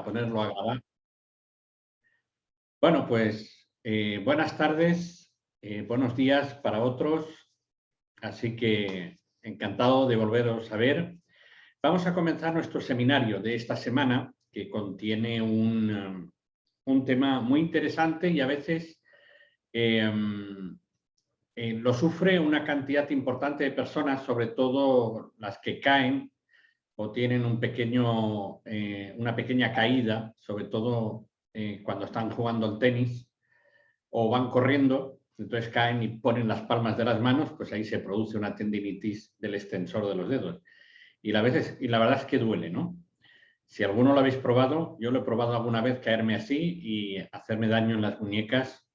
Ponerlo a grabar. Bueno, pues buenas tardes, buenos días para otros, así que encantado de volveros a ver. Vamos a comenzar nuestro seminario de esta semana, que contiene un tema muy interesante y a veces lo sufre una cantidad importante de personas, sobre todo las que caen o tienen una pequeña caída, sobre todo cuando están jugando al tenis o van corriendo, entonces caen y ponen las palmas de las manos, pues ahí se produce una tendinitis del extensor de los dedos. Y la verdad es que duele, ¿no? Si alguno lo habéis probado, yo lo he probado alguna vez caerme así y hacerme daño en las muñecas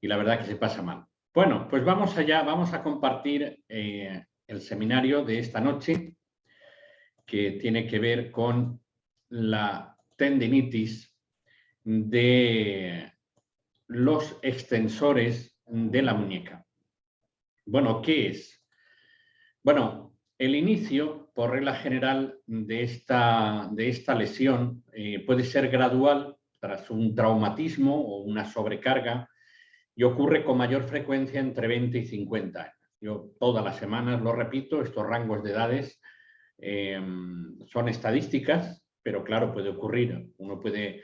y la verdad que se pasa mal. Bueno, pues vamos allá, vamos a compartir el seminario de esta noche, que tiene que ver con la tendinitis de los extensores de la muñeca. Bueno, ¿qué es? Bueno, el inicio, por regla general, de esta lesión puede ser gradual tras un traumatismo o una sobrecarga y ocurre con mayor frecuencia entre 20 y 50 años. Yo todas las semanas lo repito, estos rangos de edades son estadísticas, pero claro, puede ocurrir. Uno puede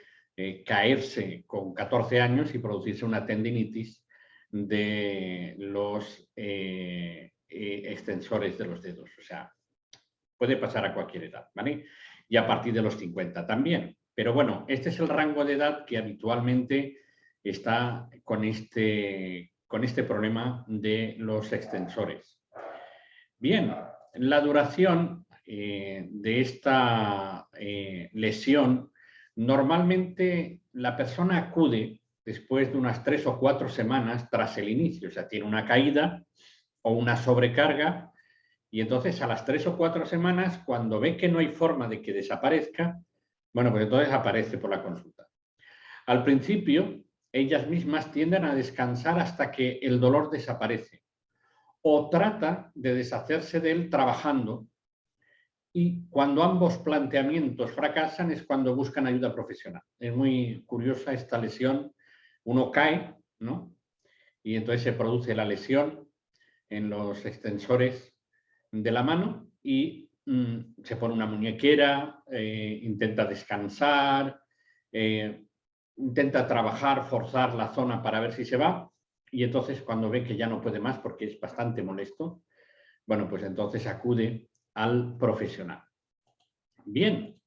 caerse con 14 años y producirse una tendinitis de los extensores de los dedos. O sea, puede pasar a cualquier edad, ¿vale? Y a partir de los 50 también. Pero bueno, este es el rango de edad que habitualmente está con este problema de los extensores. Bien, la duración de esta lesión, normalmente la persona acude después de unas 3 o 4 semanas tras el inicio, o sea, tiene una caída o una sobrecarga y entonces a las 3 o 4 semanas, cuando ve que no hay forma de que desaparezca, bueno, pues entonces aparece por la consulta. Al principio, ellas mismas tienden a descansar hasta que el dolor desaparece o trata de deshacerse de él trabajando, y cuando ambos planteamientos fracasan es cuando buscan ayuda profesional. Es muy curiosa esta lesión. Uno cae, ¿no? Y entonces se produce la lesión en los extensores de la mano y se pone una muñequera, intenta descansar, intenta trabajar, forzar la zona para ver si se va, y entonces cuando ve que ya no puede más porque es bastante molesto, bueno, pues entonces acude al profesional. Bien,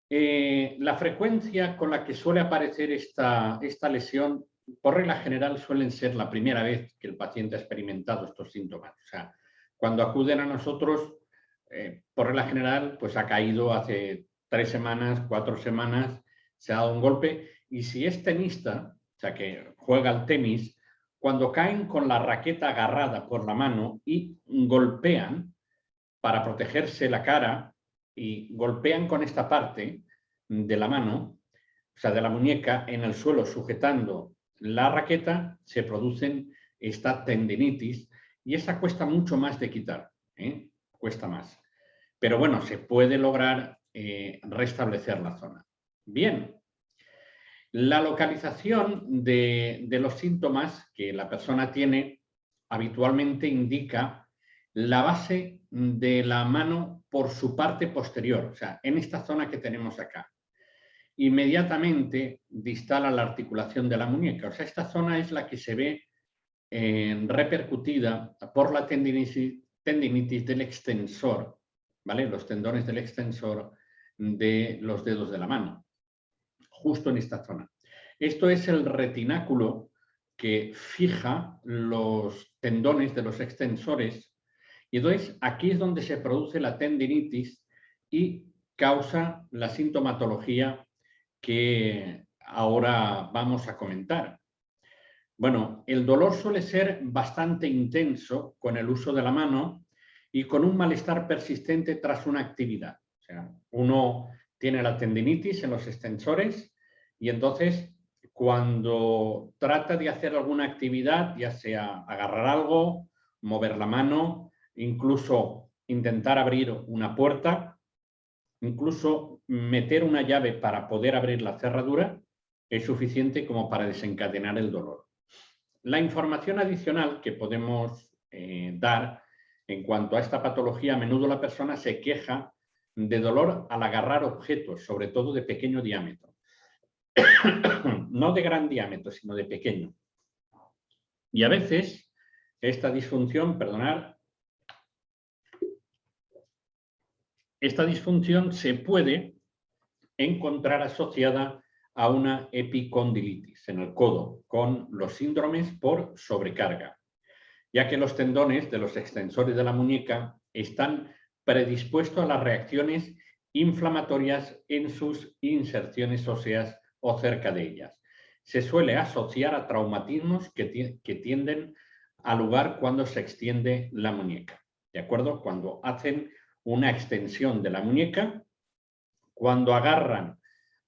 la frecuencia con la que suele aparecer esta lesión, por regla general, suelen ser la primera vez que el paciente ha experimentado estos síntomas. O sea, cuando acuden a nosotros, por regla general, pues ha caído hace 3 semanas, 4 semanas, se ha dado un golpe, y si es tenista, o sea, que juega al tenis, cuando caen con la raqueta agarrada por la mano y golpean para protegerse la cara y golpean con esta parte de la mano, o sea, de la muñeca, en el suelo sujetando la raqueta, se producen esta tendinitis y esa cuesta mucho más de quitar, cuesta más. Pero bueno, se puede lograr restablecer la zona. Bien, la localización de los síntomas que la persona tiene habitualmente indica la base de la mano por su parte posterior, o sea, en esta zona que tenemos acá. Inmediatamente distal a la articulación de la muñeca, o sea, esta zona es la que se ve repercutida por la tendinitis del extensor, ¿vale? Los tendones del extensor de los dedos de la mano, justo en esta zona. Esto es el retináculo que fija los tendones de los extensores, y entonces aquí es donde se produce la tendinitis y causa la sintomatología que ahora vamos a comentar. Bueno, el dolor suele ser bastante intenso con el uso de la mano y con un malestar persistente tras una actividad. O sea, uno tiene la tendinitis en los extensores y entonces cuando trata de hacer alguna actividad, ya sea agarrar algo, mover la mano, incluso intentar abrir una puerta, incluso meter una llave para poder abrir la cerradura es suficiente como para desencadenar el dolor. La información adicional que podemos dar en cuanto a esta patología, a menudo la persona se queja de dolor al agarrar objetos, sobre todo de pequeño diámetro. No de gran diámetro, sino de pequeño. Y a veces esta disfunción, esta disfunción se puede encontrar asociada a una epicondilitis en el codo, con los síndromes por sobrecarga, ya que los tendones de los extensores de la muñeca están predispuestos a las reacciones inflamatorias en sus inserciones óseas o cerca de ellas. Se suele asociar a traumatismos que tienden a lugar cuando se extiende la muñeca, ¿de acuerdo? Cuando hacen una extensión de la muñeca, cuando agarran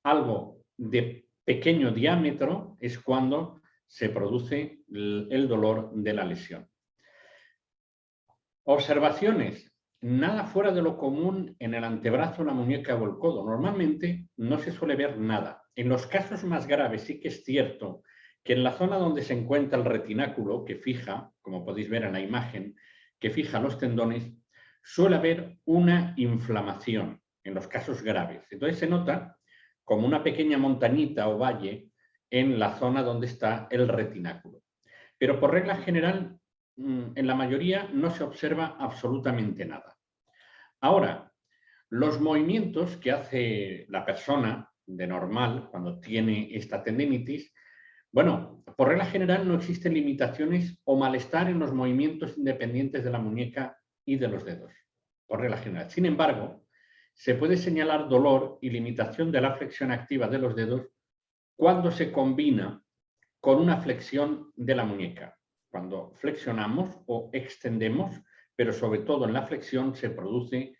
algo de pequeño diámetro, es cuando se produce el dolor de la lesión. Observaciones. Nada fuera de lo común en el antebrazo, la muñeca o el codo. Normalmente no se suele ver nada. En los casos más graves sí que es cierto que en la zona donde se encuentra el retináculo, que fija, como podéis ver en la imagen, que fija los tendones, suele haber una inflamación en los casos graves. Entonces se nota como una pequeña montañita o valle en la zona donde está el retináculo. Pero por regla general, en la mayoría no se observa absolutamente nada. Ahora, los movimientos que hace la persona de normal cuando tiene esta tendinitis, bueno, por regla general no existen limitaciones o malestar en los movimientos independientes de la muñeca y de los dedos, por regla general. Sin embargo, se puede señalar dolor y limitación de la flexión activa de los dedos cuando se combina con una flexión de la muñeca. Cuando flexionamos o extendemos, pero sobre todo en la flexión se produce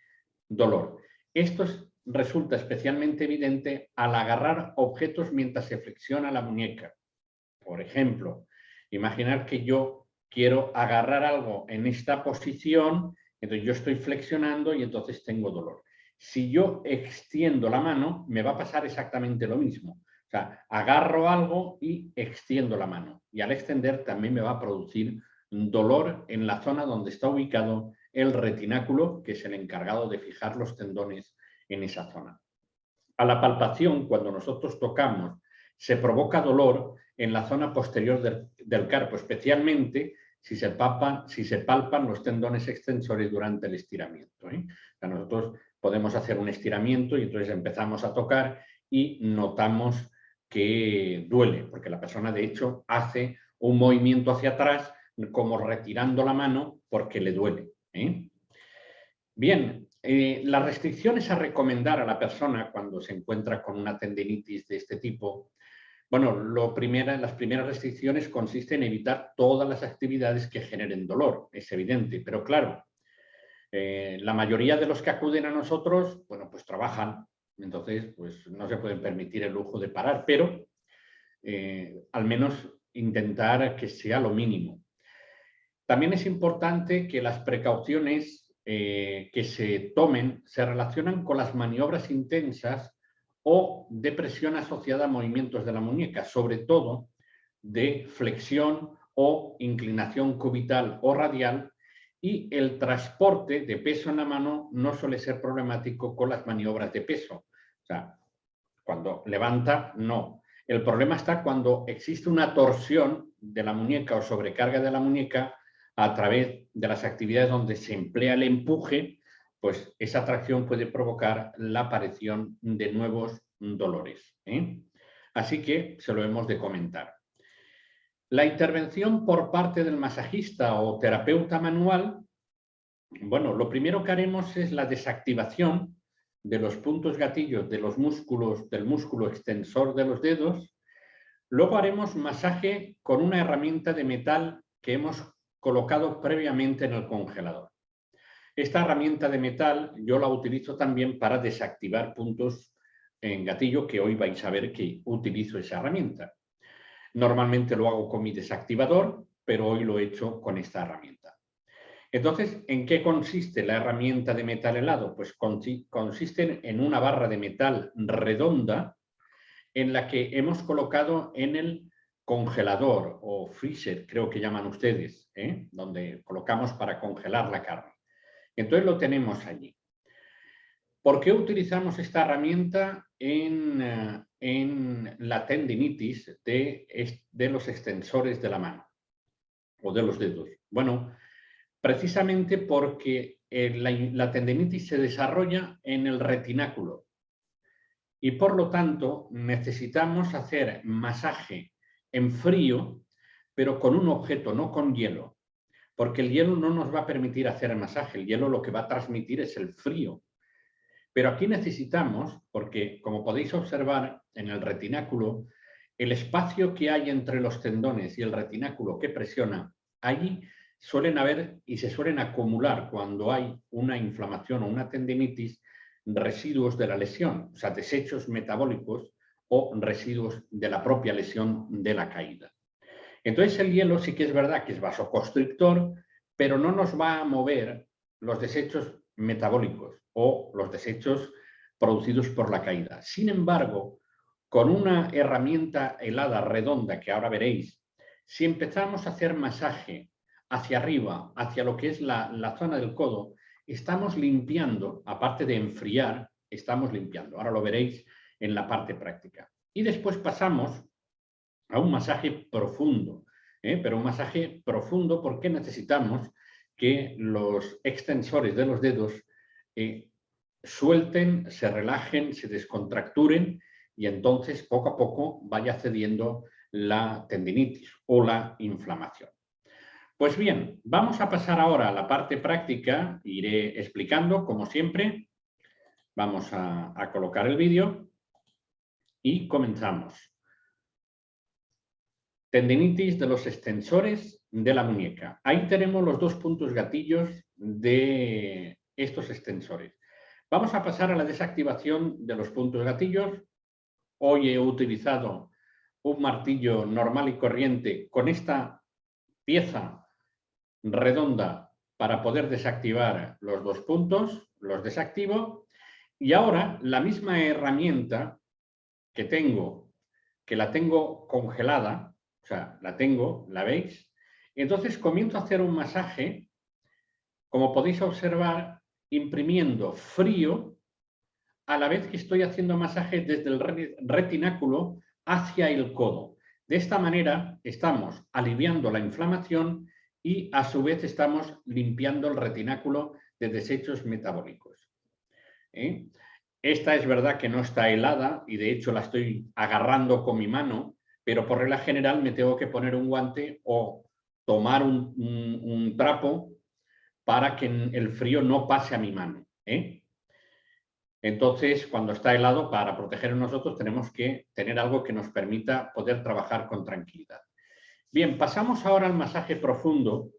dolor. Esto resulta especialmente evidente al agarrar objetos mientras se flexiona la muñeca. Por ejemplo, imaginar que yo quiero agarrar algo en esta posición, entonces yo estoy flexionando y entonces tengo dolor. Si yo extiendo la mano, me va a pasar exactamente lo mismo. O sea, agarro algo y extiendo la mano. Y al extender también me va a producir dolor en la zona donde está ubicado el retináculo, que es el encargado de fijar los tendones en esa zona. A la palpación, cuando nosotros tocamos, se provoca dolor en la zona posterior del carpo, especialmente si se palpan los tendones extensores durante el estiramiento. O sea, nosotros podemos hacer un estiramiento y entonces empezamos a tocar y notamos que duele, porque la persona de hecho hace un movimiento hacia atrás como retirando la mano porque le duele. Bien, las restricciones a recomendar a la persona cuando se encuentra con una tendinitis de este tipo, bueno, las primeras restricciones consisten en evitar todas las actividades que generen dolor, es evidente, pero claro, la mayoría de los que acuden a nosotros, bueno, pues trabajan, entonces pues no se pueden permitir el lujo de parar, pero al menos intentar que sea lo mínimo. También es importante que las precauciones que se tomen se relacionan con las maniobras intensas o de presión asociada a movimientos de la muñeca, sobre todo de flexión o inclinación cubital o radial, y el transporte de peso en la mano no suele ser problemático con las maniobras de peso. O sea, cuando levanta, no. El problema está cuando existe una torsión de la muñeca o sobrecarga de la muñeca a través de las actividades donde se emplea el empuje, pues esa tracción puede provocar la aparición de nuevos dolores. Así que se lo hemos de comentar. La intervención por parte del masajista o terapeuta manual, bueno, lo primero que haremos es la desactivación de los puntos gatillos de los músculos, del músculo extensor de los dedos. Luego haremos masaje con una herramienta de metal que hemos colocado previamente en el congelador. Esta herramienta de metal yo la utilizo también para desactivar puntos en gatillo, que hoy vais a ver que utilizo esa herramienta. Normalmente lo hago con mi desactivador, pero hoy lo he hecho con esta herramienta. Entonces, ¿en qué consiste la herramienta de metal helado? Pues consiste en una barra de metal redonda en la que hemos colocado en el congelador o freezer, creo que llaman ustedes, donde colocamos para congelar la carne. Entonces lo tenemos allí. ¿Por qué utilizamos esta herramienta en la tendinitis de los extensores de la mano o de los dedos? Bueno, precisamente porque la tendinitis se desarrolla en el retináculo y por lo tanto necesitamos hacer masaje en frío, pero con un objeto, no con hielo, porque el hielo no nos va a permitir hacer el masaje, el hielo lo que va a transmitir es el frío. Pero aquí necesitamos, porque como podéis observar en el retináculo, el espacio que hay entre los tendones y el retináculo que presiona, allí suelen haber y se suelen acumular cuando hay una inflamación o una tendinitis, residuos de la lesión, o sea, desechos metabólicos o residuos de la propia lesión de la caída. Entonces el hielo sí que es verdad que es vasoconstrictor, pero no nos va a mover los desechos metabólicos o los desechos producidos por la caída. Sin embargo, con una herramienta helada redonda que ahora veréis, si empezamos a hacer masaje hacia arriba, hacia lo que es la zona del codo, estamos limpiando, aparte de enfriar, estamos limpiando. Ahora lo veréis en la parte práctica. Y después pasamos a un masaje profundo, pero un masaje profundo porque necesitamos que los extensores de los dedos suelten, se relajen, se descontracturen y entonces poco a poco vaya cediendo la tendinitis o la inflamación. Pues bien, vamos a pasar ahora a la parte práctica, iré explicando como siempre. Vamos a colocar el vídeo y comenzamos. Tendinitis de los extensores de la muñeca. Ahí tenemos los dos puntos gatillos de estos extensores. Vamos a pasar a la desactivación de los puntos gatillos. Hoy he utilizado un martillo normal y corriente con esta pieza redonda para poder desactivar los dos puntos, los desactivo. Y ahora la misma herramienta que tengo, que la tengo congelada, o sea, la tengo, ¿la veis? Entonces comienzo a hacer un masaje, como podéis observar, imprimiendo frío a la vez que estoy haciendo masaje desde el retináculo hacia el codo. De esta manera estamos aliviando la inflamación y a su vez estamos limpiando el retináculo de desechos metabólicos. Esta es verdad que no está helada y de hecho la estoy agarrando con mi mano, pero por regla general me tengo que poner un guante o tomar un trapo para que el frío no pase a mi mano. Entonces, cuando está helado, para proteger a nosotros tenemos que tener algo que nos permita poder trabajar con tranquilidad. Bien, pasamos ahora al masaje profundo.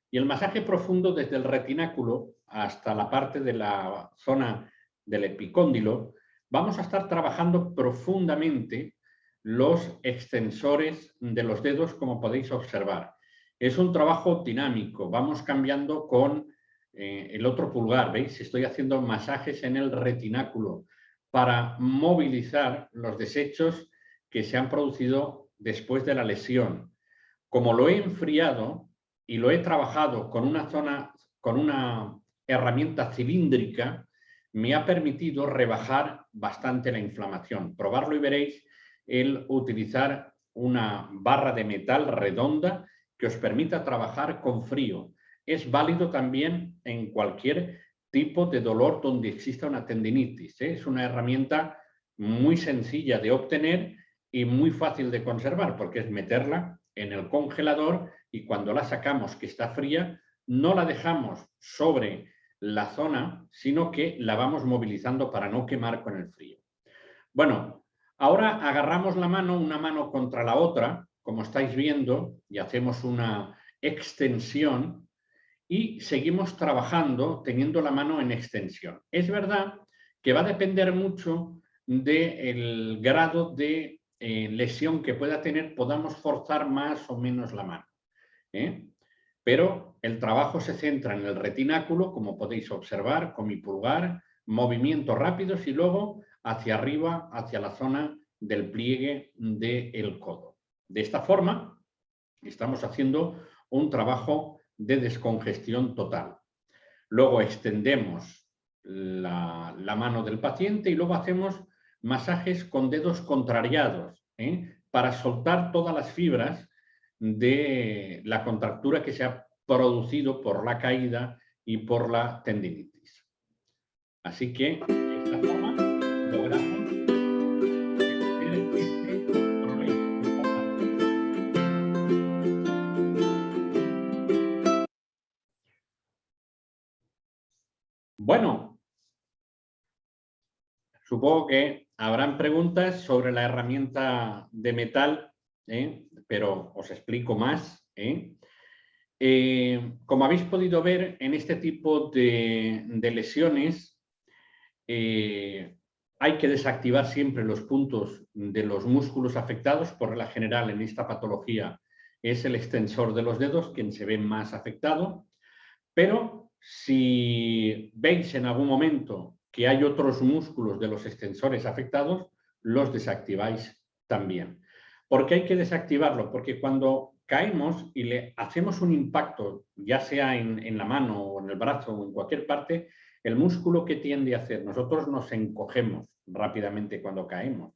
Y el masaje profundo desde el retináculo hasta la parte de la zona del epicóndilo, vamos a estar trabajando profundamente los extensores de los dedos, como podéis observar. Es un trabajo dinámico, vamos cambiando con el otro pulgar, ¿veis? Estoy haciendo masajes en el retináculo para movilizar los desechos que se han producido después de la lesión. Como lo he enfriado y lo he trabajado con una herramienta cilíndrica, me ha permitido rebajar bastante la inflamación. Probarlo y veréis el utilizar una barra de metal redonda que os permita trabajar con frío. Es válido también en cualquier tipo de dolor donde exista una tendinitis. Es una herramienta muy sencilla de obtener y muy fácil de conservar porque es meterla en el congelador y cuando la sacamos que está fría, no la dejamos sobre la zona, sino que la vamos movilizando para no quemar con el frío. Bueno, ahora agarramos la mano, una mano contra la otra, como estáis viendo, y hacemos una extensión y seguimos trabajando teniendo la mano en extensión. Es verdad que va a depender mucho del grado de lesión que pueda tener, podamos forzar más o menos la mano. Pero el trabajo se centra en el retináculo, como podéis observar, con mi pulgar, movimientos rápidos y luego hacia arriba, hacia la zona del pliegue del codo. De esta forma, estamos haciendo un trabajo de descongestión total. Luego extendemos la mano del paciente y luego hacemos masajes con dedos contrariados, para soltar todas las fibras de la contractura que se ha producido por la caída y por la tendinitis. Así que, de esta forma, logramos este problema. Bueno, supongo que habrán preguntas sobre la herramienta de metal, pero os explico más. Como habéis podido ver, en este tipo de lesiones hay que desactivar siempre los puntos de los músculos afectados. Por regla general, en esta patología es el extensor de los dedos quien se ve más afectado, pero si veis en algún momento que hay otros músculos de los extensores afectados, los desactiváis también. ¿Por qué hay que desactivarlo? Porque cuando caemos y le hacemos un impacto, ya sea en la mano o en el brazo o en cualquier parte, el músculo que tiende a hacer, nosotros nos encogemos rápidamente cuando caemos.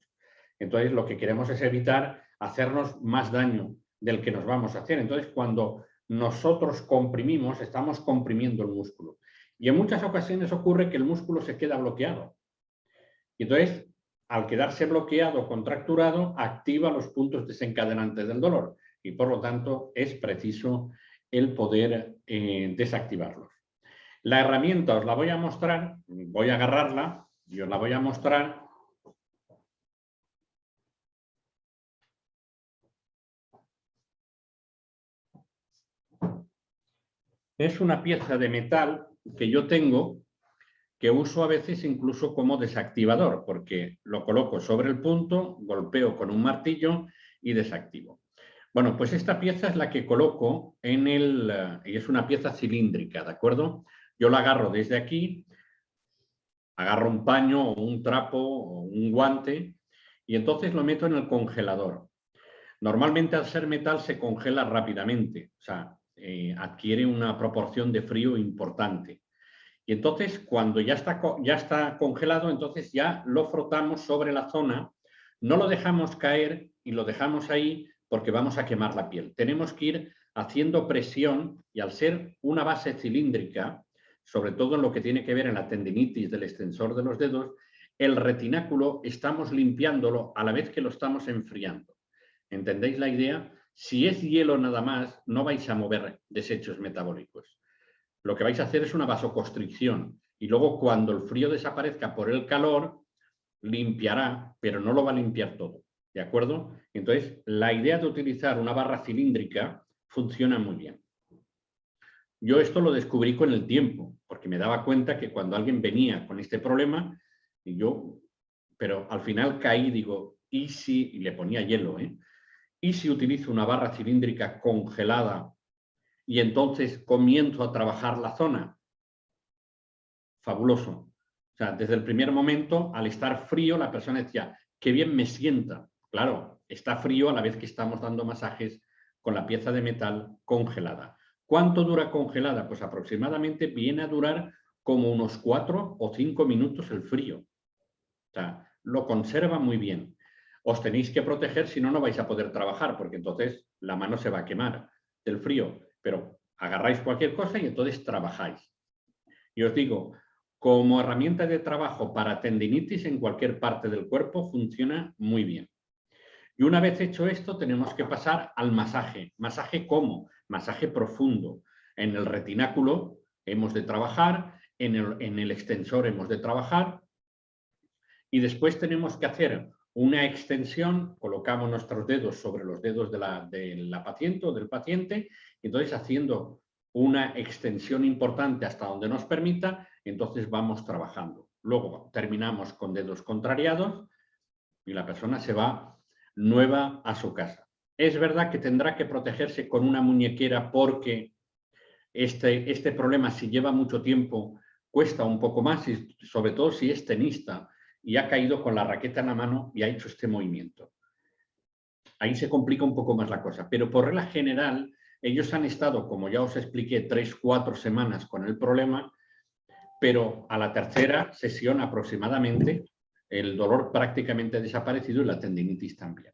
Entonces, lo que queremos es evitar hacernos más daño del que nos vamos a hacer. Entonces, cuando nosotros comprimimos, estamos comprimiendo el músculo. Y en muchas ocasiones ocurre que el músculo se queda bloqueado. Y entonces, al quedarse bloqueado, contracturado, activa los puntos desencadenantes del dolor. Y por lo tanto, es preciso el poder desactivarlos. La herramienta os la voy a mostrar, voy a agarrarla y os la voy a mostrar. Es una pieza de metal que yo tengo, que uso a veces incluso como desactivador, porque lo coloco sobre el punto, golpeo con un martillo y desactivo. Bueno, pues esta pieza es la que coloco en y es una pieza cilíndrica, ¿de acuerdo? Yo la agarro desde aquí, agarro un paño o un trapo o un guante y entonces lo meto en el congelador. Normalmente al ser metal se congela rápidamente, o sea, adquiere una proporción de frío importante. Y entonces cuando ya está congelado, entonces ya lo frotamos sobre la zona, no lo dejamos caer y lo dejamos ahí porque vamos a quemar la piel. Tenemos que ir haciendo presión y al ser una base cilíndrica, sobre todo en lo que tiene que ver en la tendinitis del extensor de los dedos, el retináculo estamos limpiándolo a la vez que lo estamos enfriando. ¿Entendéis la idea? Si es hielo nada más, no vais a mover desechos metabólicos. Lo que vais a hacer es una vasoconstricción y luego cuando el frío desaparezca por el calor, limpiará, pero no lo va a limpiar todo. ¿De acuerdo? Entonces, la idea de utilizar una barra cilíndrica funciona muy bien. Yo esto lo descubrí con el tiempo, porque me daba cuenta que cuando alguien venía con este problema, pero al final caí, digo, ¿y si? Y le ponía hielo, ¿y si utilizo una barra cilíndrica congelada y entonces comienzo a trabajar la zona? Fabuloso. O sea, desde el primer momento, al estar frío, la persona decía, qué bien me sienta. Claro, está frío a la vez que estamos dando masajes con la pieza de metal congelada. ¿Cuánto dura congelada? Pues aproximadamente viene a durar como unos 4 o 5 minutos el frío. O sea, lo conserva muy bien. Os tenéis que proteger, si no, no vais a poder trabajar, porque entonces la mano se va a quemar del frío. Pero agarráis cualquier cosa y entonces trabajáis. Y os digo, como herramienta de trabajo para tendinitis en cualquier parte del cuerpo funciona muy bien. Y una vez hecho esto, tenemos que pasar al masaje. ¿Masaje cómo? Masaje profundo. En el retináculo hemos de trabajar, en el extensor hemos de trabajar y después tenemos que hacer una extensión, colocamos nuestros dedos sobre los dedos de la paciente o del paciente, y entonces haciendo una extensión importante hasta donde nos permita, entonces vamos trabajando. Luego terminamos con dedos contrariados y la persona se va nueva a su casa. Es verdad que tendrá que protegerse con una muñequera porque Este problema, si lleva mucho tiempo, cuesta un poco más, y sobre todo si es tenista y ha caído con la raqueta en la mano y ha hecho este movimiento. Ahí se complica un poco más la cosa, pero por regla general, ellos han estado, como ya os expliqué, 3 o 4 semanas con el problema, pero a la tercera sesión aproximadamente el dolor prácticamente ha desaparecido y la tendinitis también,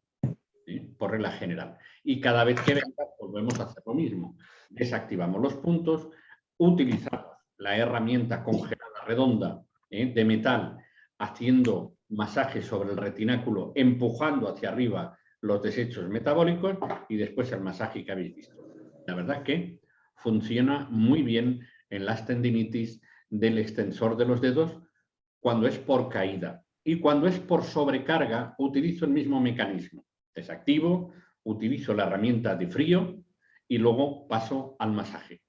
¿sí? Por regla general. Y cada vez que venga, volvemos a hacer lo mismo. Desactivamos los puntos, utilizamos la herramienta congelada redonda de metal, haciendo masaje sobre el retináculo, empujando hacia arriba los desechos metabólicos y después el masaje que habéis visto. La verdad que funciona muy bien en las tendinitis del extensor de los dedos cuando es por caída. Y cuando es por sobrecarga, utilizo el mismo mecanismo. Desactivo, utilizo la herramienta de frío y luego paso al masaje.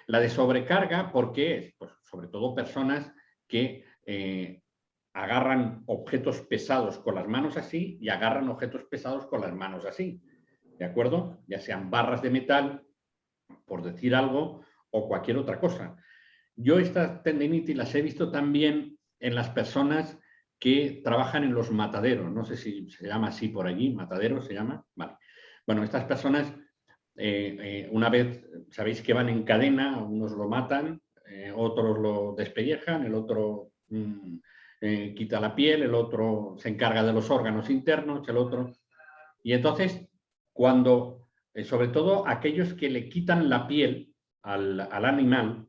La de sobrecarga, ¿por qué es? Pues sobre todo personas que agarran objetos pesados con las manos así y agarran objetos pesados con las manos así, ¿de acuerdo? Ya sean barras de metal, por decir algo, o cualquier otra cosa. Yo estas tendinitis las he visto también en las personas que trabajan en los mataderos. No sé si se llama así por allí, matadero se llama. Vale. Bueno, estas personas, una vez, sabéis que van en cadena, unos lo matan, otros lo despellejan, el otro quita la piel, el otro se encarga de los órganos internos, el otro... Y entonces, cuando, sobre todo aquellos que le quitan la piel al animal,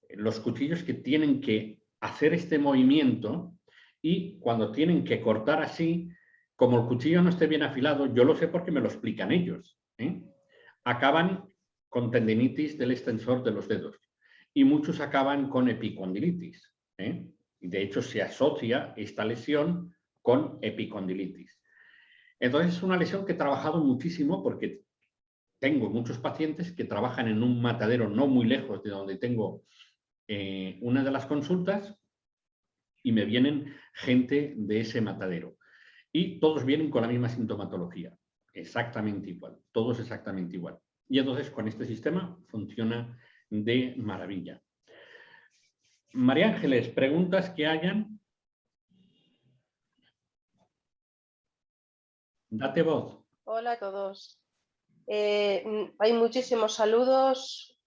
los cuchillos que tienen que hacer este movimiento y cuando tienen que cortar así, como el cuchillo no esté bien afilado, yo lo sé porque me lo explican ellos, acaban con tendinitis del extensor de los dedos y muchos acaban con epicondilitis. Y de hecho se asocia esta lesión con epicondilitis. Entonces es una lesión que he trabajado muchísimo porque tengo muchos pacientes que trabajan en un matadero no muy lejos de donde tengo una de las consultas y me vienen gente de ese matadero. Y todos vienen con la misma sintomatología, exactamente igual, todos exactamente igual. Y entonces con este sistema funciona de maravilla. María Ángeles, ¿preguntas que hayan? Date voz. Hola a todos. Hay muchísimos saludos.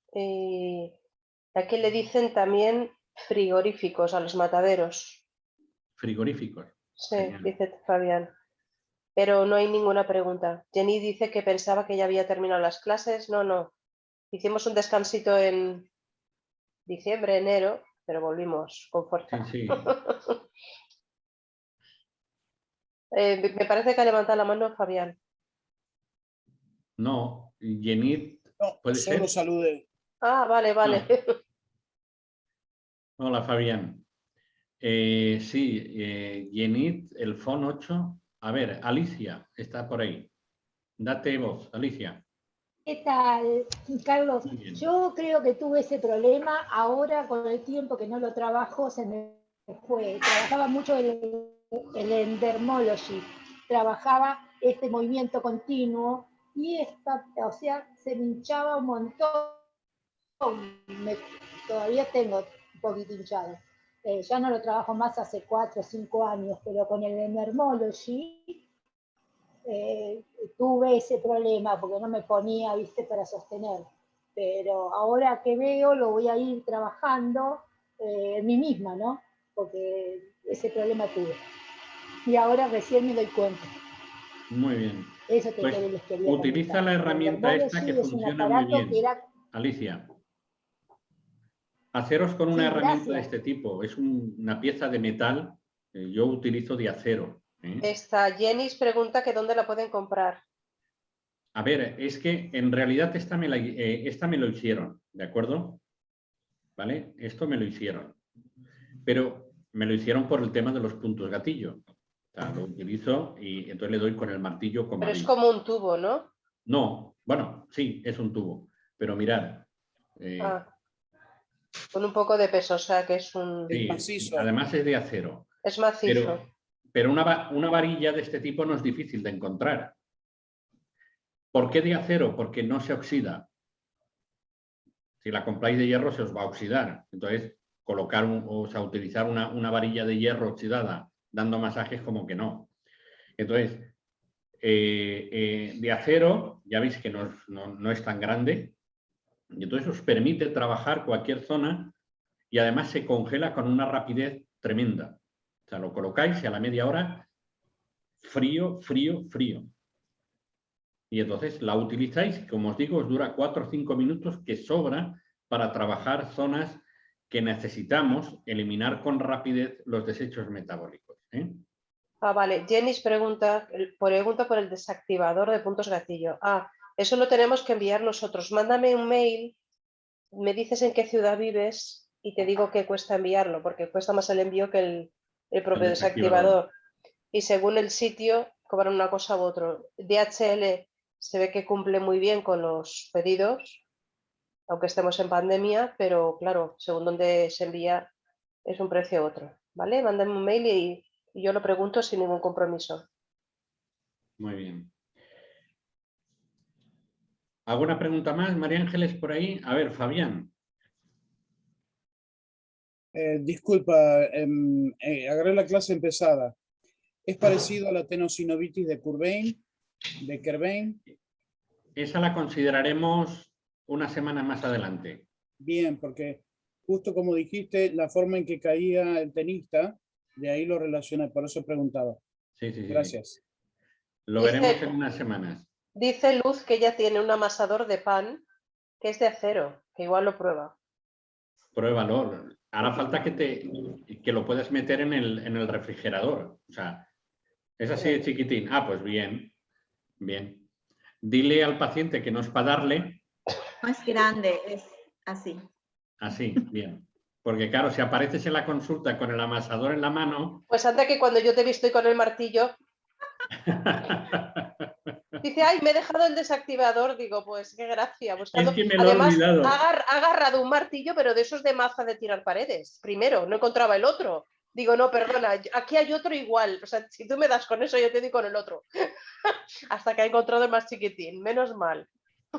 Aquí le dicen también frigoríficos a los mataderos. Frigoríficos. Sí, Genial. dice Fabián. Pero no hay ninguna pregunta. Jenny dice que pensaba que ya había terminado las clases. No, no. Hicimos un descansito en diciembre, enero, pero volvimos con fuerza. Sí, sí. Me parece que ha levantado la mano Fabián. No, Jenny, No, ¿puede solo ser? saludé. Ah, vale, vale. No. Hola, Fabián. Sí, Yenit, el phone 8. A ver, Alicia está por ahí. Date voz, Alicia. ¿Qué tal, Carlos? Muy bien. Yo creo que tuve ese problema. Ahora, con el tiempo que no lo trabajo, se me fue. Trabajaba mucho el endermology. Trabajaba este movimiento continuo y o sea, se me hinchaba un montón. Todavía tengo un poquito hinchado. Ya no lo trabajo más hace 4 o 5 años, pero con el endermology tuve ese problema porque no me ponía, viste, para sostener. Pero ahora que veo, lo voy a ir trabajando en mí misma, ¿no? Porque ese problema tuve. Y ahora recién me doy cuenta. Muy bien. Eso Pues les quería utiliza comentar. la herramienta esta que Es un funciona muy aparato bien. que era... Alicia, haceros con una Sí, herramienta de gracias. este tipo. Es una pieza de metal. Yo utilizo de acero. Esta Jenny pregunta que dónde la pueden comprar. A ver, es que en realidad esta me lo hicieron, ¿de acuerdo? ¿Vale? Esto me lo hicieron. Pero me lo hicieron por el tema de los puntos gatillo. O sea, lo utilizo y entonces le doy con el martillo como Pero es habéis. como un tubo, ¿no? No, bueno, sí, es un tubo. Pero mirad. Con un poco de peso, o sea que es un... Sí, Macizo. además es de acero. Es macizo. Pero una varilla de este tipo no es difícil de encontrar. ¿Por qué de acero? Porque no se oxida. Si la compráis de hierro se os va a oxidar. Entonces, colocar utilizar una varilla de hierro oxidada dando masajes como que no. Entonces, de acero, ya veis que no es tan grande, y entonces os permite trabajar cualquier zona y además se congela con una rapidez tremenda. O sea, lo colocáis y a la media hora, frío, frío, frío. Y entonces la utilizáis, como os digo, os dura 4 o 5 minutos, que sobra para trabajar zonas que necesitamos eliminar con rapidez los desechos metabólicos. Vale. Jenny pregunta por el desactivador de puntos gatillo. Eso lo tenemos que enviar nosotros. Mándame un mail, me dices en qué ciudad vives y te digo qué cuesta enviarlo, porque cuesta más el envío que el propio desactivador. Y según el sitio, cobran una cosa u otro. DHL se ve que cumple muy bien con los pedidos, aunque estemos en pandemia, pero claro, según donde se envía es un precio u otro. ¿Vale? Mándame un mail y yo lo pregunto sin ningún compromiso. Muy bien. ¿Alguna pregunta más, María Ángeles, por ahí? A ver, Fabián. Disculpa, agarré la clase empezada. ¿Es parecido a la tenosinovitis de Kerbein? Esa la consideraremos una semana más adelante. Bien, porque justo como dijiste, la forma en que caía el tenista, de ahí lo relacioné, por eso preguntaba. Sí. Gracias. Lo veremos en unas semanas. Dice Luz que ella tiene un amasador de pan que es de acero, que igual lo prueba. Pruébalo. Hará falta que lo puedas meter en el refrigerador. O sea, es así de chiquitín. Pues bien. Bien. Dile al paciente que no es para darle. No es grande, es así. Así, bien. Porque claro, si apareces en la consulta con el amasador en la mano... Pues anda que cuando yo te he visto con el martillo... Dice, me he dejado el desactivador. Digo, pues qué gracia. Buscando. Es que me lo he Además, olvidado. ha agarrado un martillo, pero de esos de maza de tirar paredes. Primero, no encontraba el otro. Digo, no, perdona, aquí hay otro igual. O sea, si tú me das con eso, yo te doy con el otro. Hasta que ha encontrado el más chiquitín. Menos mal.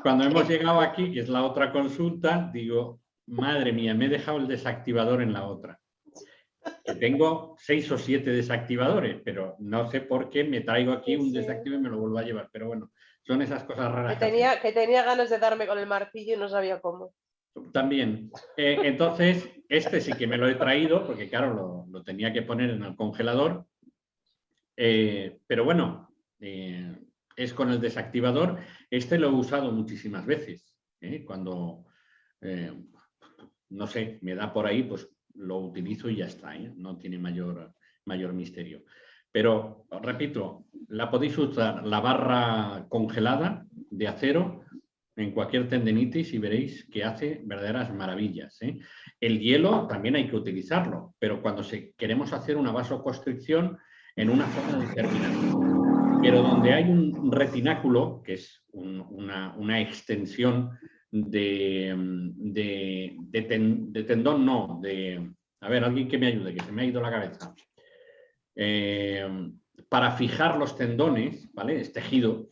Cuando hemos llegado aquí, que es la otra consulta, digo, madre mía, me he dejado el desactivador en la otra. Que tengo 6 o 7 desactivadores, pero no sé por qué me traigo aquí un desactivo y me lo vuelvo a llevar. Pero bueno, son esas cosas raras. Que tenía ganas de darme con el martillo y no sabía cómo. También. Entonces, este sí que me lo he traído, porque claro, lo tenía que poner en el congelador. Pero bueno, es con el desactivador. Este lo he usado muchísimas veces. Cuando, no sé, me da por ahí, pues lo utilizo y ya está. No tiene mayor misterio. Pero, os repito, la podéis usar la barra congelada de acero en cualquier tendinitis y veréis que hace verdaderas maravillas. El hielo también hay que utilizarlo, pero cuando queremos hacer una vasoconstricción en una zona determinada. Pero donde hay un retináculo, que es una extensión de tendón, no, a ver, alguien que me ayude, que se me ha ido la cabeza. Para fijar los tendones, ¿vale? Es tejido.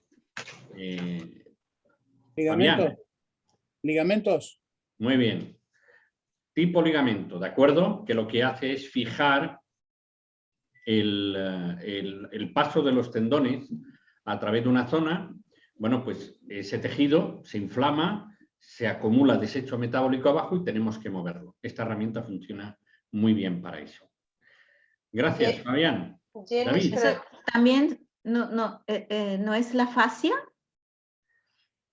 ¿Ligamentos? ¿Ligamentos? Muy bien. Tipo ligamento, ¿de acuerdo? Que lo que hace es fijar el paso de los tendones a través de una zona. Bueno, pues ese tejido se inflama, se acumula desecho metabólico abajo y tenemos que moverlo. Esta herramienta funciona muy bien para eso. Gracias, Fabián. David. También no es la fascia.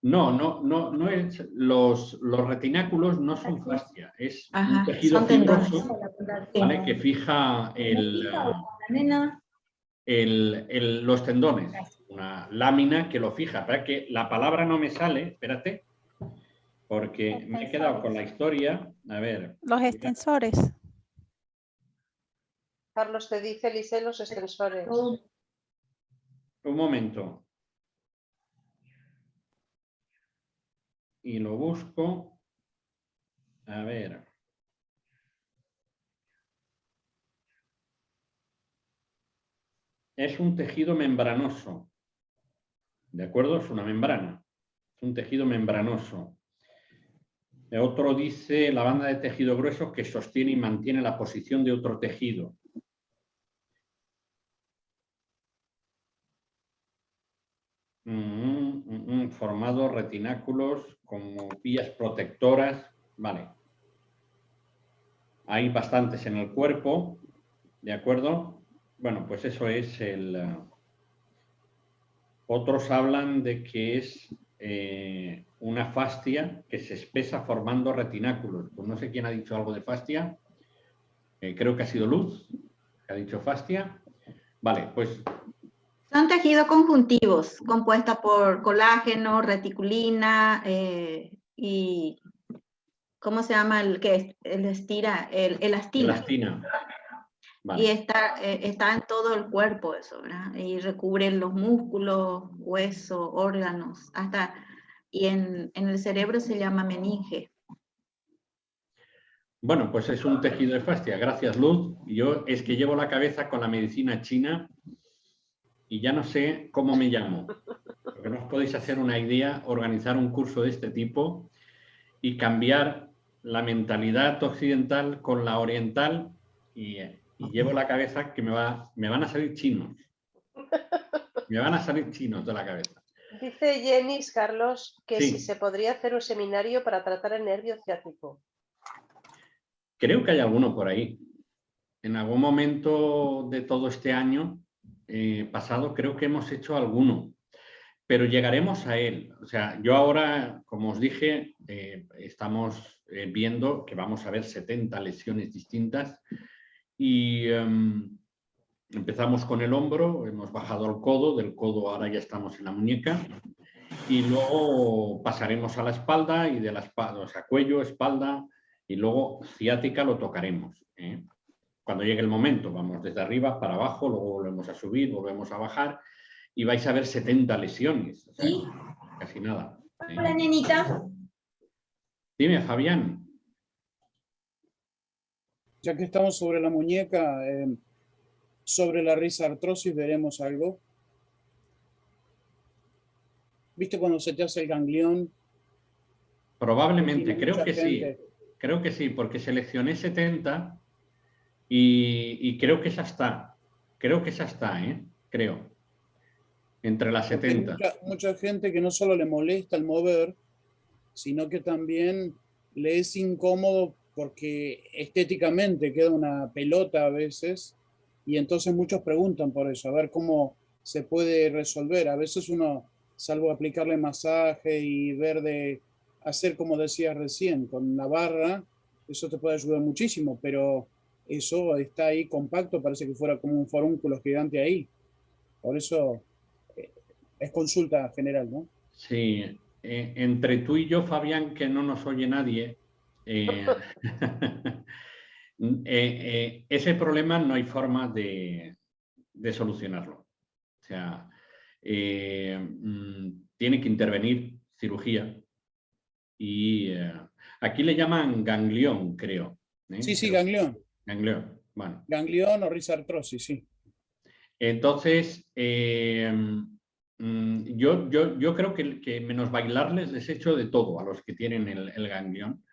No es, los retináculos no son fascia, es un tejido son fibroso, ¿vale? Que fija los tendones, una lámina que lo fija. Para que la palabra no me sale, espérate, porque me he quedado con la historia. A ver. Los extensores. Carlos te dice, Lise, los extensores. Un momento. Y lo busco. A ver. Es un tejido membranoso. ¿De acuerdo? Es una membrana. Es un tejido membranoso. Otro dice la banda de tejido grueso que sostiene y mantiene la posición de otro tejido. Formado retináculos como vías protectoras. Vale. Hay bastantes en el cuerpo, ¿de acuerdo? Bueno, pues eso es el... Otros hablan de que es una fascia que se espesa formando retináculos. Pues no sé quién ha dicho algo de fascia. Creo que ha sido Luz, que ha dicho fascia. Vale, pues... Son tejidos conjuntivos, compuestos por colágeno, reticulina y... ¿Cómo se llama el que estira? Elastina. Elastina. Vale. Y está en todo el cuerpo eso, ¿verdad? Y recubre los músculos, huesos, órganos, hasta... Y en el cerebro se llama meninge. Bueno, pues es un tejido de fascia. Gracias, Luz. Yo es que llevo la cabeza con la medicina china y ya no sé cómo me llamo. Porque no os podéis hacer una idea, organizar un curso de este tipo y cambiar la mentalidad occidental con la oriental y llevo la cabeza que me van a salir chinos. Me van a salir chinos de la cabeza. Dice Jenny, Carlos, que Sí. si se podría hacer un seminario para tratar el nervio ciático. Creo que hay alguno por ahí. En algún momento de todo este año pasado creo que hemos hecho alguno, pero llegaremos a él. O sea, yo ahora, como os dije, estamos viendo que vamos a ver 70 lesiones distintas y empezamos con el hombro, hemos bajado al codo, del codo ahora ya estamos en la muñeca y luego pasaremos a la espalda y de la espalda, o sea, cuello, espalda y luego ciática lo tocaremos. Cuando llegue el momento, vamos desde arriba para abajo, luego volvemos a subir, volvemos a bajar y vais a ver 70 lesiones. O sea, ¿Sí? casi nada. Hola, nenita. Dime, Fabián. Ya que estamos sobre la muñeca, sobre la risartrosis veremos algo. ¿Viste cuando se te hace el ganglión? Probablemente, Tiene creo mucha que gente. sí. Creo que sí, porque seleccioné 70 y creo que esa está. Creo que esa está, creo. Entre las Porque hay 70. mucha gente que no solo le molesta el mover, sino que también le es incómodo porque estéticamente queda una pelota a veces y entonces muchos preguntan por eso, a ver cómo se puede resolver. A veces uno, salvo aplicarle masaje y ver de hacer como decías recién, con la barra, eso te puede ayudar muchísimo, pero eso está ahí compacto, parece que fuera como un forúnculo gigante ahí. Por eso es consulta general, ¿no? Sí, entre tú y yo, Fabián, que no nos oye nadie, ese problema no hay forma de solucionarlo. O sea, tiene que intervenir cirugía y aquí le llaman ganglión, creo. Sí, sí, ganglión. Ganglión, bueno. Ganglión o risartrosis, sí. Entonces, yo creo que menos bailarles les echo de todo a los que tienen el ganglión.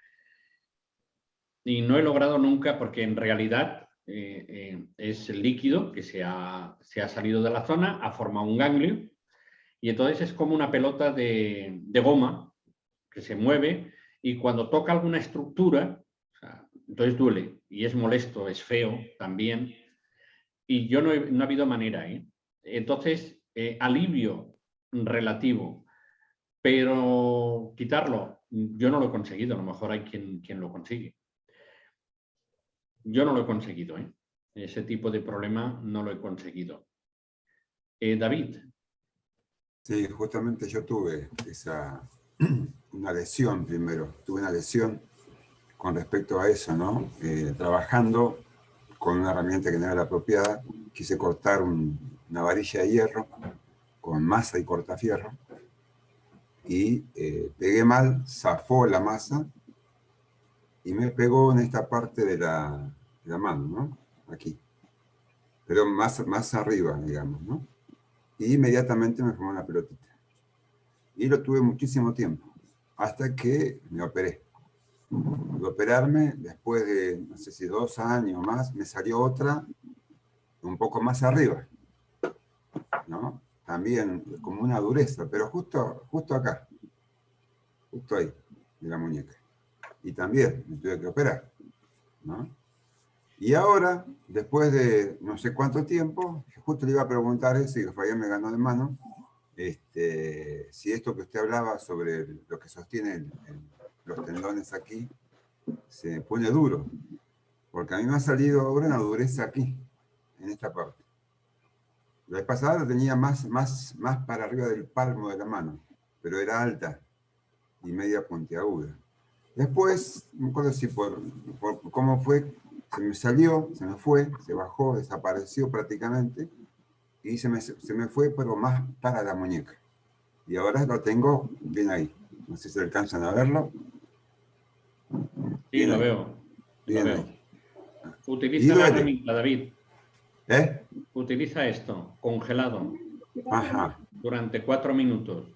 Y no he logrado nunca, porque en realidad es el líquido que se ha salido de la zona, ha formado un ganglio, y entonces es como una pelota de goma que se mueve, y cuando toca alguna estructura, o sea, entonces duele, y es molesto, es feo también, y yo no ha habido manera. Entonces, alivio relativo, pero quitarlo, yo no lo he conseguido, a lo mejor hay quien lo consigue. Yo no lo he conseguido, ese tipo de problema no lo he conseguido. David. Sí, justamente yo tuve una lesión primero, tuve una lesión con respecto a eso, ¿no? Trabajando con una herramienta que no era la apropiada, quise cortar una varilla de hierro con masa y cortafierro y pegué mal, zafó la masa y me pegó en esta parte de la mano, ¿no? Aquí. Pero más arriba, digamos, ¿no? Y inmediatamente me formó una pelotita. Y lo tuve muchísimo tiempo, hasta que me operé. de operarme, después de, no sé si 2 años más, me salió otra un poco más arriba, ¿no? También como una dureza, pero justo acá, justo ahí, de la muñeca. Y también me tuve que operar, ¿no? Y ahora, después de no sé cuánto tiempo, justo le iba a preguntar eso y Fabián me ganó de mano, si esto que usted hablaba sobre lo que sostiene los tendones aquí, se pone duro. Porque a mí me ha salido ahora una dureza aquí, en esta parte. La vez pasada la tenía más para arriba del palmo de la mano, pero era alta y media puntiaguda. Después, no me acuerdo si por cómo fue, se me salió, se me fue, se bajó, desapareció prácticamente, y se me fue, pero más para la muñeca. Y ahora lo tengo bien ahí. No sé si alcanzan a verlo. Sí, Bien lo ahí, veo. Lo bien veo. ahí. Y Utiliza la duele. herramienta, David. ¿Eh? Utiliza esto, congelado, Ajá. durante 4 minutos.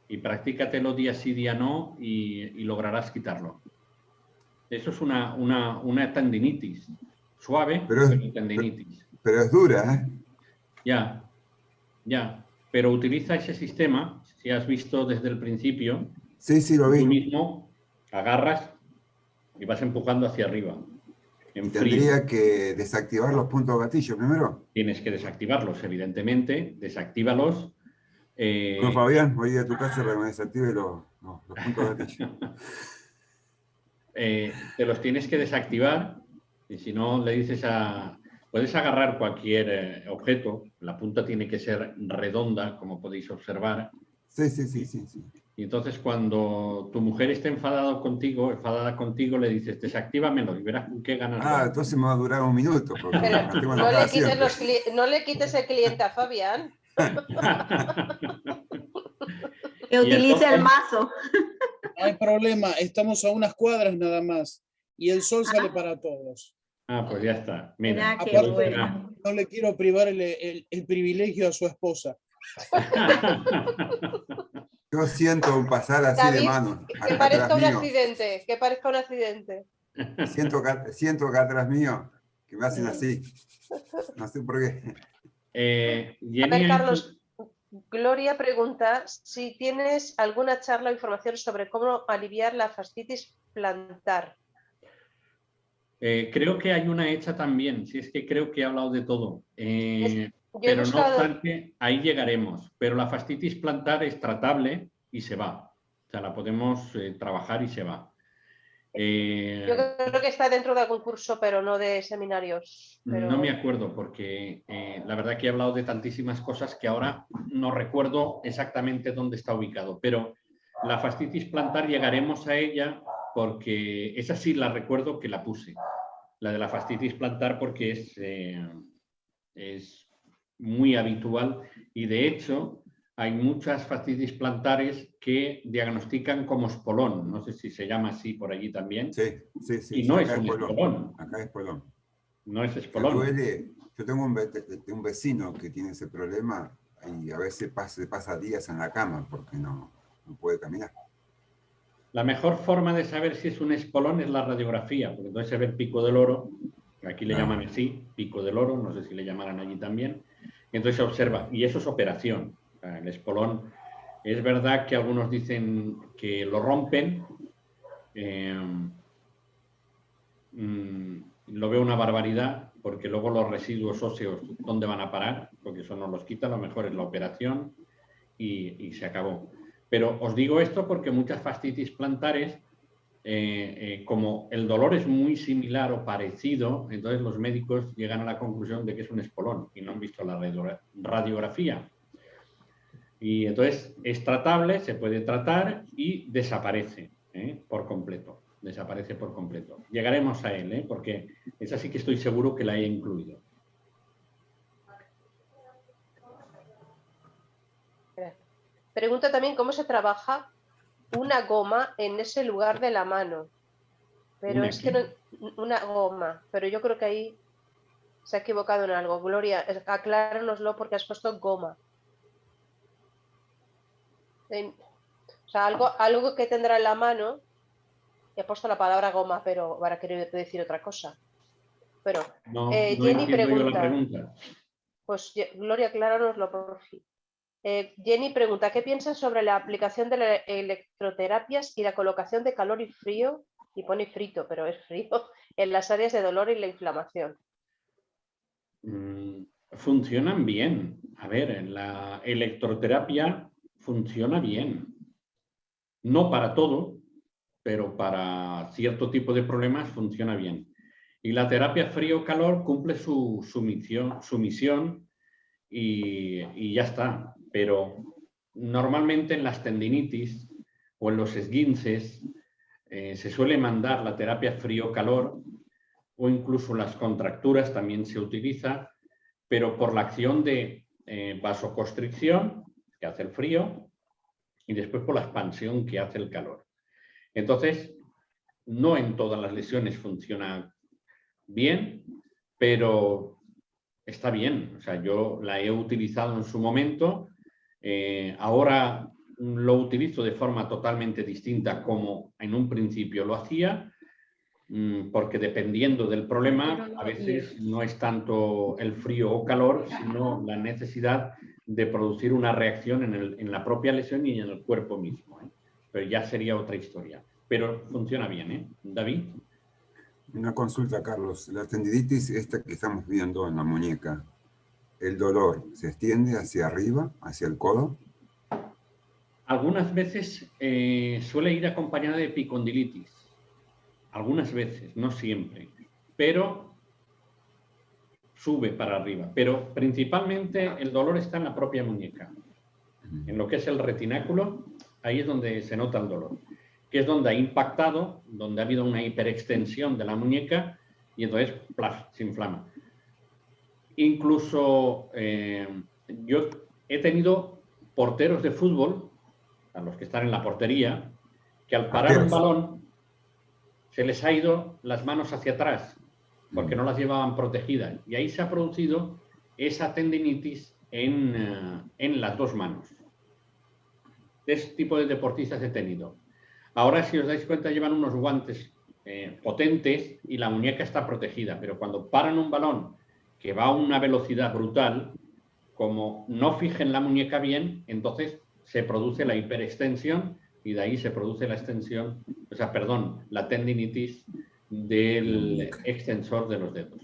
Y practícatelo día sí, día no, y lograrás quitarlo. Eso es una tendinitis. Suave, Pero pero tendinitis. es dura, ¿eh? Ya, ya. Pero utiliza ese sistema, si has visto desde el principio, Sí, sí, lo tú vi. mismo agarras y vas empujando hacia arriba, Y en frío. tendría que desactivar los puntos gatillo primero. Tienes que desactivarlos, evidentemente, desactívalos. Con Fabián, voy a ir a tu casa para que me desactive los puntos gatillo. Te los tienes que desactivar y si no le dices a... Puedes agarrar cualquier objeto, la punta tiene que ser redonda, como podéis observar. Sí, sí, sí, sí, sí. Y entonces cuando tu mujer esté enfadada contigo, le dices, desactívamelo y verás con qué ganas Ah, vas. entonces me va a durar un minuto, porque me Pero mantengo no enojada le quites siempre. no le quites el cliente a Fabián. Que Y utilice el entonces, mazo. No hay problema, estamos a unas cuadras nada más y el sol sale para todos. pues ya está. Mirá Mira, qué pues Aparte, será. bueno. no le quiero privar el privilegio a su esposa. Yo siento un pasar así de David, manos, que acá atrás parezca un mío. accidente, que parezca un accidente. Siento acá atrás mío, que me hacen así. No sé por qué. A Jenny ver, ha hecho... Carlos, Gloria pregunta si tienes alguna charla o información sobre cómo aliviar la fascitis plantar. creo que hay una hecha también, si es que creo que he hablado de todo. Yo he Pero no buscado, obstante, ahí llegaremos. Pero la fascitis plantar es tratable y se va. O sea, la podemos trabajar y se va. yo creo que está dentro de algún curso, pero no de seminarios. No me Pero acuerdo porque la verdad que he hablado de tantísimas cosas que ahora no recuerdo exactamente dónde está ubicado. Pero la fascitis plantar llegaremos a ella porque esa sí la recuerdo que la puse. La de la fascitis plantar porque es muy habitual y de hecho hay muchas fascitis plantares que diagnostican como espolón. No sé si se llama así por allí también. Sí, sí, sí, Y sí, no es acá es un Polón. espolón. Acá es Polón. No es Que espolón. duele. Yo tengo un vecino que tiene ese problema y a veces pasa días en la cama porque no puede caminar. La mejor forma de saber si es un espolón es la radiografía, porque entonces se ve el pico del oro, aquí le llaman así, pico del oro, no sé si le llamarán allí también, y entonces se observa, y eso es operación. El espolón, es verdad que algunos dicen que lo rompen, lo veo una barbaridad, porque luego los residuos óseos, ¿dónde van a parar? Porque eso no los quita, lo mejor es la operación y se acabó. Pero os digo esto porque muchas fascitis plantares, como el dolor es muy similar o parecido, entonces los médicos llegan a la conclusión de que es un espolón y no han visto la radiografía. Y entonces es tratable, se puede tratar y desaparece por completo. Desaparece por completo. Llegaremos a él, porque esa sí que estoy seguro que la he incluido. pregunta también cómo se trabaja una goma en ese lugar de la mano. Pero ¿Una es que qué? no, una goma, pero yo creo que ahí se ha equivocado en algo. Gloria, acláranoslo porque has puesto goma. O sea, algo que tendrá en la mano He puesto la palabra goma, pero ahora quiero decir otra cosa. Pero No, no Jenny entiendo yo la pregunta, pregunta. pues Gloria, acláranoslo por fin. Jenny pregunta, ¿qué piensas sobre la aplicación de las electroterapias y la colocación de calor y frío, y pone frito, pero es frío, en las áreas de dolor y la inflamación? Funcionan bien. A ver, la electroterapia funciona bien. No para todo, pero para cierto tipo de problemas funciona bien. Y la terapia frío-calor cumple su misión y ya está. Pero normalmente en las tendinitis o en los esguinces se suele mandar la terapia frío-calor o incluso las contracturas también se utiliza, pero por la acción de vasoconstricción que hace el frío y después por la expansión que hace el calor. Entonces, no en todas las lesiones funciona bien, pero está bien. O sea, yo la he utilizado en su momento. Ahora lo utilizo de forma totalmente distinta como en un principio lo hacía, porque dependiendo del problema, a veces no es tanto el frío o calor, sino la necesidad de producir una reacción en la propia lesión y en el cuerpo mismo. Pero ya sería otra historia. Pero funciona bien, ¿eh? David. Una consulta, Carlos. La tendinitis esta que estamos viendo en la muñeca, ¿el dolor se extiende hacia arriba, hacia el codo? Algunas veces suele ir acompañada de epicondilitis. Algunas veces, no siempre. Pero sube para arriba. Pero principalmente el dolor está en la propia muñeca. En lo que es el retináculo, ahí es donde se nota el dolor. Que es donde ha impactado, donde ha habido una hiperextensión de la muñeca y entonces ¡plaf!, se inflama. Incluso yo he tenido porteros de fútbol, a los que están en la portería, que al parar un balón se les ha ido las manos hacia atrás porque no las llevaban protegidas y ahí se ha producido esa tendinitis en las dos manos. Ese tipo de deportistas he tenido. Ahora, si os dais cuenta, llevan unos guantes potentes y la muñeca está protegida, pero cuando paran un balón que va a una velocidad brutal, como no fijen la muñeca bien, entonces se produce la hiperextensión y de ahí se produce la extensión, o sea, perdón, la tendinitis del extensor de los dedos.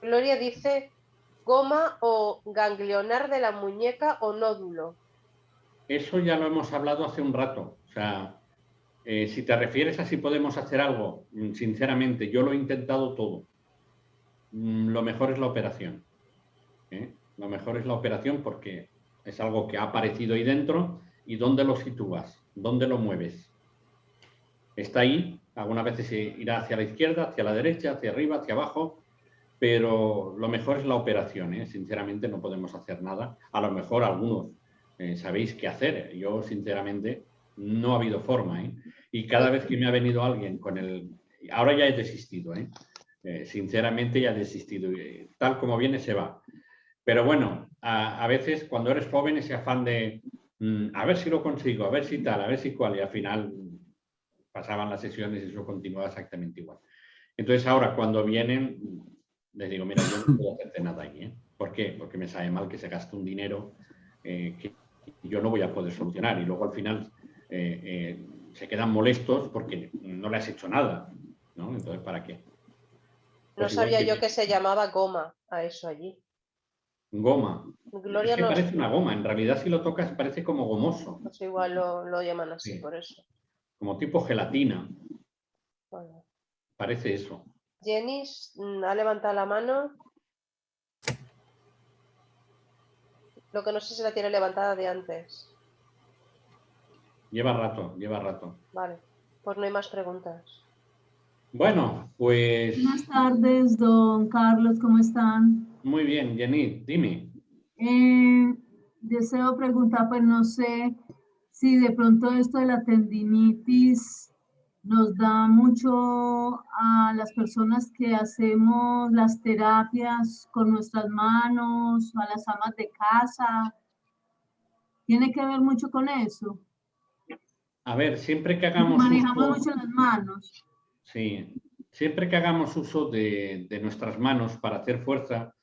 Gloria dice goma o ganglionar de la muñeca o nódulo. Eso ya lo hemos hablado hace un rato. O sea, si te refieres a si podemos hacer algo, sinceramente, yo lo he intentado todo. Lo mejor es la operación. Lo mejor es la operación porque es algo que ha aparecido ahí dentro y ¿dónde lo sitúas? ¿Dónde lo mueves? Está ahí, algunas veces irá hacia la izquierda, hacia la derecha, hacia arriba, hacia abajo, pero lo mejor es la operación, sinceramente no podemos hacer nada. A lo mejor algunos sabéis qué hacer, yo sinceramente no ha habido forma, y cada vez que me ha venido alguien con el... Ahora ya he desistido, sinceramente ya he desistido, tal como viene se va. Pero bueno, a veces cuando eres joven ese afán de a ver si lo consigo, a ver si tal, a ver si cual, y al final pasaban las sesiones y eso continuaba exactamente igual. Entonces ahora cuando vienen, les digo, mira, yo no puedo hacerte nada ahí. ¿Por qué? Porque me sabe mal que se gaste un dinero que yo no voy a poder solucionar y luego al final se quedan molestos porque no le has hecho nada, ¿no? Entonces, ¿para qué? No sabía yo que se llamaba goma a eso allí. Goma. Gloria es que parece una goma. En realidad, si lo tocas, parece como gomoso. Pues igual lo llaman así, por eso. Como tipo gelatina. Bueno. Parece eso. Jenny ha levantado la mano. Lo que no sé si la tiene levantada de antes. Lleva rato, lleva rato. Vale, pues no hay más preguntas. Bueno, pues... Buenas tardes, don Carlos, ¿cómo están? Muy bien, Jenny, dime. Deseo preguntar, pues no sé si de pronto esto de la tendinitis nos da mucho a las personas que hacemos las terapias con nuestras manos, a las amas de casa. ¿Tiene que ver mucho con eso? A ver, siempre que hagamos Manejamos uso, mucho las manos. sí, siempre que hagamos uso de nuestras manos para hacer fuerza,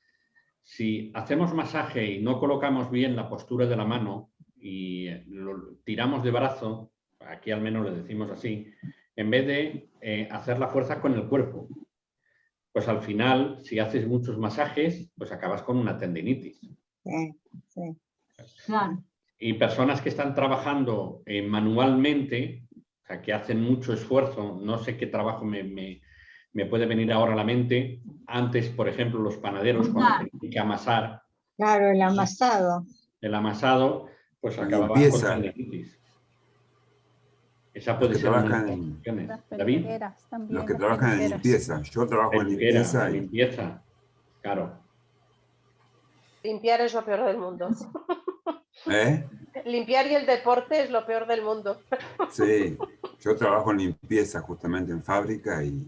si hacemos masaje y no colocamos bien la postura de la mano y lo tiramos de brazo, aquí al menos le decimos así, en vez de hacer la fuerza con el cuerpo, pues al final, si haces muchos masajes, pues acabas con una tendinitis. Sí, sí. Claro. Y personas que están trabajando manualmente, o sea, que hacen mucho esfuerzo, no sé qué trabajo me puede venir ahora a la mente. Antes, por ejemplo, los panaderos, cuando tenían que amasar, Claro, el amasado. el amasado, pues La acababan con limpieza. tendinitis. Esa Los puede que ser una de las trabajan, opciones. Las David, peluqueras también. los que las trabajan en peluqueras. limpieza. Yo trabajo en peluquera, limpieza la y limpieza, claro. Limpiar es lo peor del mundo. ¿eh? Limpiar y el deporte es lo peor del mundo. Sí, yo trabajo en limpieza justamente en fábrica y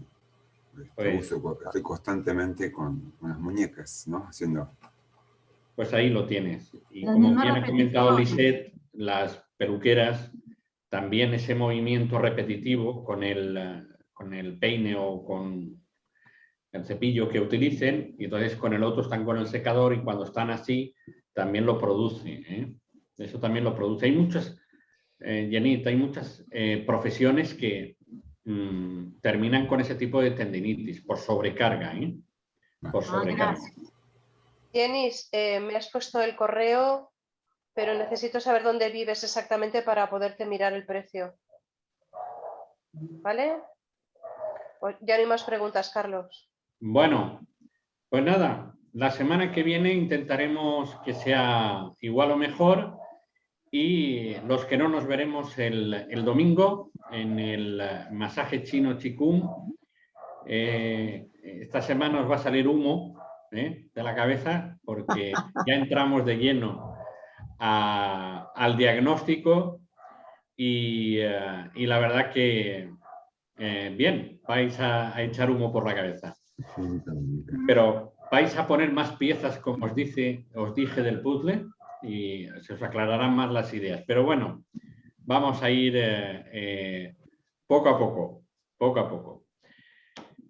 Pues- estoy constantemente con las muñecas, ¿no? Haciendo. Pues ahí lo tienes. Y Las como mismas bien ha comentado repeticiones. Lisette, las peluqueras, también ese movimiento repetitivo con el peine o con el cepillo que utilicen, y entonces con el otro están con el secador, y cuando están así también lo produce, ¿eh? Eso también lo produce. Hay muchas, Jenit, hay muchas profesiones que terminan con ese tipo de tendinitis por sobrecarga, ¿eh? Por sobrecarga. Gracias. Jenis, me has puesto el correo, pero necesito saber dónde vives exactamente para poderte mirar el precio. ¿Vale? Pues ya no hay más preguntas, Carlos. Bueno, pues nada, la semana que viene intentaremos que sea igual o mejor, y los que no, nos veremos el domingo en el masaje chino Qigong. Esta semana os va a salir humo de la cabeza, porque ya entramos de lleno al diagnóstico y la verdad que bien, vais a echar humo por la cabeza. Pero vais a poner más piezas, como os dije del puzzle, y se os aclararán más las ideas. Pero bueno, vamos a ir poco a poco, poco a poco.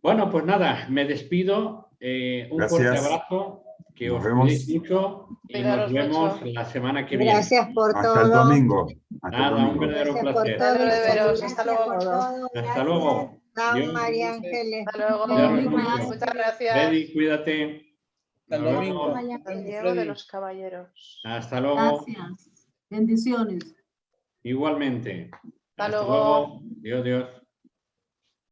Bueno, pues nada, me despido. Un fuerte Gracias. abrazo, que Nos os vemos. cuidéis mucho y Cuidaros nos vemos mucho. la semana que viene. Gracias por Hasta el todo. domingo. Hasta el Nada, un domingo. verdadero Gracias por placer. todo. Alegro de veros. Gracias Hasta luego. por todo. Hasta Gracias. luego. Chao, Dios. María Ángeles. Hasta luego. Cuidaros Muy mucho. gracias. Muchas gracias. Betty, cuídate. Hasta el Nos domingo. vemos. San Diego de los Caballeros. Hasta luego. Gracias. Bendiciones. Igualmente. Hasta Hasta luego. luego. Dios, Dios.